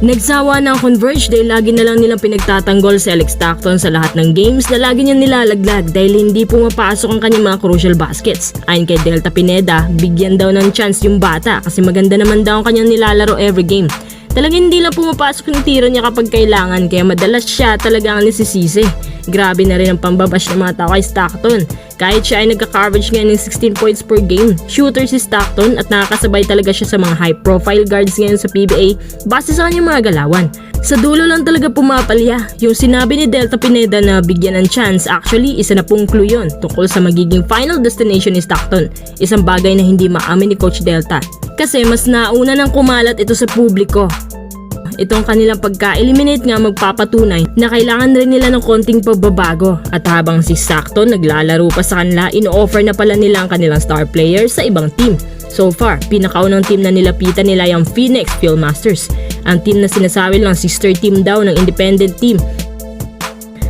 Nagsawa na ang Converge dahil lagi na lang nilang pinagtatanggol si Alex Stockton sa lahat ng games na lagi niya nilalaglag dahil hindi pumapasok ang kanyang mga crucial baskets. Ayon kay Delta Pineda, bigyan daw ng chance yung bata kasi maganda naman daw ang kanyang nilalaro every game. Talagang hindi lang pumapasok yung tiro niya kapag kailangan kaya madalas siya talaga ang nisisisi. Grabe na rin ang pambabash ng mga tao kay Stockton. Kahit siya ay nagka-coverage ngayon ng 16 points per game, shooter si Stockton at nakakasabay talaga siya sa mga high-profile guards ngayon sa PBA base sa kanyang mga galawan. Sa dulo lang talaga pumapalya. Yung sinabi ni Delta Pineda na bigyan ng chance, actually isa na pong clue yun tungkol sa magiging final destination ni Stockton. Isang bagay na hindi maamin ni Coach Delta. Kasi mas nauna nang kumalat ito sa publiko. Itong kanilang pagka-eliminate nga magpapatunay na kailangan rin nila ng konting pagbabago. At habang si Stockton naglalaro pa sa kanila, ino-offer na pala nila ang kanilang star players sa ibang team. So far, pinakaunang team na nilapitan nila yung Phoenix Philmasters. Ang team na sinasabi lang sister team daw ng independent team.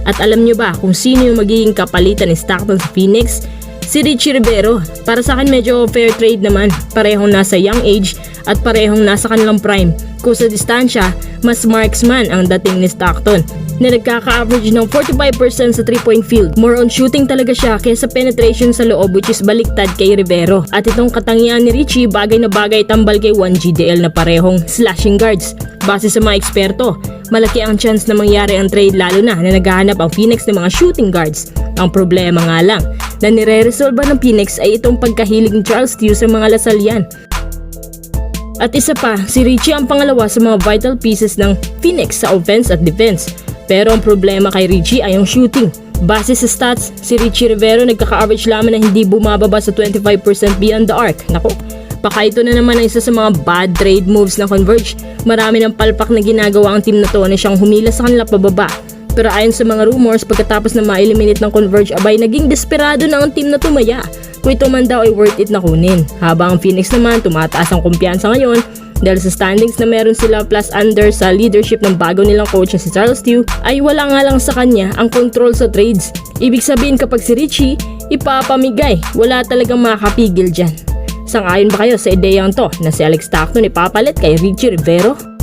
At alam nyo ba kung sino yung magiging kapalitan ni Stockton sa Phoenix? Si Richie Rivero. Para sa akin medyo fair trade naman. Parehong nasa young age at parehong nasa kanilang prime. Kung sa distansya, mas marksman ang dating ni Stockton na nagkaka-average ng 45% sa 3-point field. More on shooting talaga siya kaysa penetration sa loob which is baliktad kay Rivero. At itong katangian ni Richie bagay na bagay tambal kay 1GDL na parehong slashing guards. Base sa mga eksperto, malaki ang chance na mangyari ang trade lalo na naghahanap ang Phoenix ng mga shooting guards. Ang problema nga lang na nire-resolve ng Phoenix ay itong pagkahilig ni Charles Steele sa mga lasalyan. At isa pa, si Richie ang pangalawa sa mga vital pieces ng Phoenix sa offense at defense. Pero ang problema kay Richie ay ang shooting. Base sa stats, si Richie Rivero nagkaka-average lamang na hindi bumababa sa 25% beyond the arc. Naku, baka ito na naman ang isa sa mga bad trade moves ng Converge. Marami ng palpak na ginagawa ang team na to na siyang humila sa kanila pababa. Pero ayon sa mga rumors, pagkatapos na ma-eliminate ng Converge, abay naging desperado na ang team na tumaya. Kung ito man daw ay worth it na kunin. Habang ang Phoenix naman, tumataas ang kumpiyansa ngayon dahil sa standings na meron sila plus under sa leadership ng bago nilang coach na si Charles Steele, ay wala nga lang sa kanya ang control sa trades. Ibig sabihin kapag si Richie ipapamigay, wala talagang makakapigil dyan. Sang-ayon ba kayo sa ideyang to na si Alex Stockton ipapalit kay Richie Rivero?